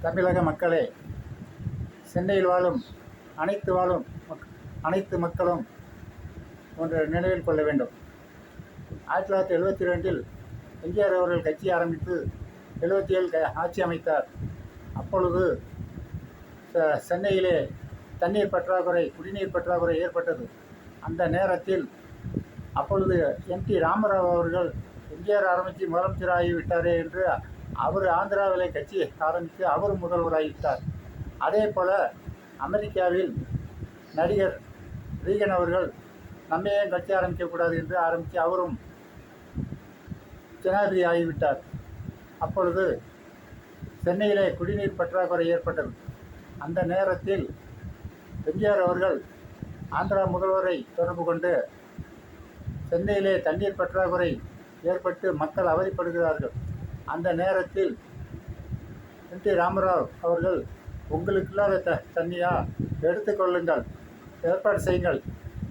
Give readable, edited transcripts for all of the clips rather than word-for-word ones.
தமிழக மக்களே, சென்னையில் வாழும் அனைத்து மக்களும் ஒன்று நினைவில் கொள்ள வேண்டும். 1972 எம்ஜிஆர் அவர்கள் கட்சி ஆரம்பித்து 77 ஆட்சி அமைத்தார். அப்பொழுது சென்னையிலே குடிநீர் பற்றாக்குறை ஏற்பட்டது. அந்த நேரத்தில் அப்பொழுது எம்.டி. ராமராவ் அவர்கள் எம்ஜிஆர் ஆரம்பித்து முதலமைச்சர் ஆகிவிட்டாரே என்று அவர் ஆந்திராவிலே கட்சி ஆரம்பித்து அவர் முதல்வராகிவிட்டார். அதே போல் அமெரிக்காவில் நடிகர் ரீகன் அவர்கள் நம்ம ஏன் கட்சி ஆரம்பிக்கக்கூடாது என்று ஆரம்பித்து அவரும் ஜனாதிபதி ஆகிவிட்டார். அப்பொழுது சென்னையிலே குடிநீர் பற்றாக்குறை ஏற்பட்டது. அந்த நேரத்தில் எம்ஜிஆர் அவர்கள் ஆந்திரா முதல்வரை தொடர்பு கொண்டு சென்னையிலே தண்ணீர் பற்றாக்குறை ஏற்பட்டு மக்கள் அவதிப்படுகிறார்கள். அந்த நேரத்தில் எம்.டி. ராமராவ் அவர்கள் உங்களுக்கு இல்லாத தண்ணியா எடுத்துக்கொள்ளுங்கள், ஏற்பாடு செய்யுங்கள்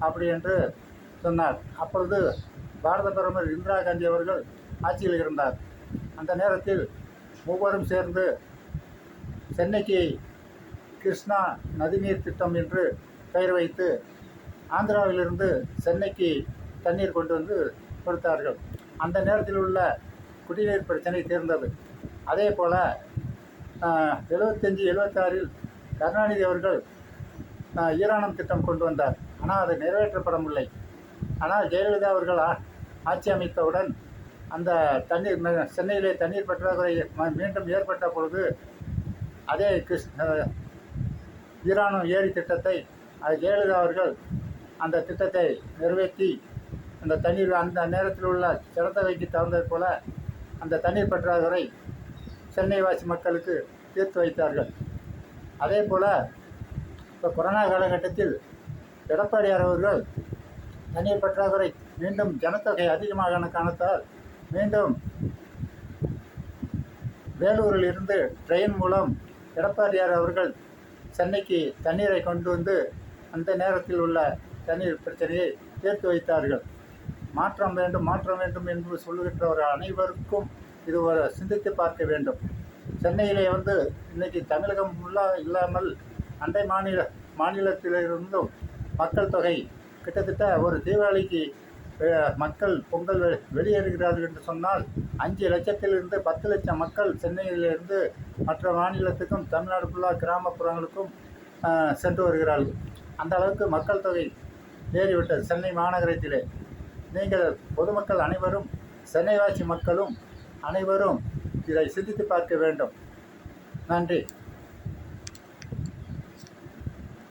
அப்படி என்று சொன்னார். அப்பொழுது பாரத பிரதமர் இந்திரா காந்தி அவர்கள் ஆட்சியில் இருந்தார். அந்த நேரத்தில் மூவரும் சேர்ந்து சென்னைக்கு கிருஷ்ணா நதிநீர் திட்டம் என்று பெயர் வைத்து ஆந்திராவிலிருந்து சென்னைக்கு தண்ணீர் கொண்டு வந்து கொடுத்தார்கள். அந்த நேரத்தில் உள்ள குடிநீர் பிரச்சனை தீர்ந்தது. அதே போல் 75-76 கருணாநிதி அவர்கள் ஈரானம் திட்டம் கொண்டு வந்தார். ஆனால் அது நிறைவேற்றப்படவில்லை. ஆனால் ஜெயலலிதா அவர்கள் ஆட்சி அமைத்தவுடன் அந்த சென்னையிலே தண்ணீர் பற்றாக்குறை மீண்டும் ஏற்பட்ட பொழுது அதே ஈரானம் ஏரி திட்டத்தை ஜெயலலிதா அவர்கள் அந்த திட்டத்தை நிறைவேற்றி அந்த தண்ணீர் அந்த நேரத்தில் உள்ள ஜனத்தொகைக்கு தகுந்தது போல அந்த தண்ணீர் பற்றாக்குறை சென்னை வாசி மக்களுக்கு தீர்த்து வைத்தார்கள். அதே போல் இப்போ கொரோனா காலகட்டத்தில் எடப்பாடியார் அவர்கள் தண்ணீர் பற்றாக்குறை மீண்டும் ஜனத்தொகை அதிகமான காரணத்தால் மீண்டும் வேலூரில் இருந்து ட்ரெயின் மூலம் எடப்பாடியார் அவர்கள் சென்னைக்கு தண்ணீரை கொண்டு வந்து அந்த நேரத்தில் உள்ள தண்ணீர் பிரச்சனையை தீர்த்து வைத்தார்கள். மாற்றம் வேண்டும் என்று சொல்லுகின்றவர்கள் அனைவருக்கும் இது ஒரு சிந்தித்து பார்க்க வேண்டும். சென்னையிலே இன்றைக்கி தமிழகம் இல்லாமல் அண்டை மாநிலத்திலிருந்தும் மக்கள் தொகை கிட்டத்தட்ட ஒரு தீபாவளிக்கு மக்கள் பொங்கல் வெளியேறுகிறார்கள் என்று சொன்னால் 5 லட்சத்திலிருந்து 10 லட்சம் மக்கள் சென்னையிலிருந்து மற்ற மாநிலத்துக்கும் தமிழ்நாடு ஃபுல்லாக கிராமப்புறங்களுக்கும் சென்று வருகிறார்கள். அந்த அளவுக்கு மக்கள் தொகை ஏறிவிட்டது சென்னை மாநகரத்திலே. நீங்கள் பொதுமக்கள் அனைவரும், சென்னைவாசி மக்களும் அனைவரும் இதை சிந்தித்து பார்க்க வேண்டும். நன்றி.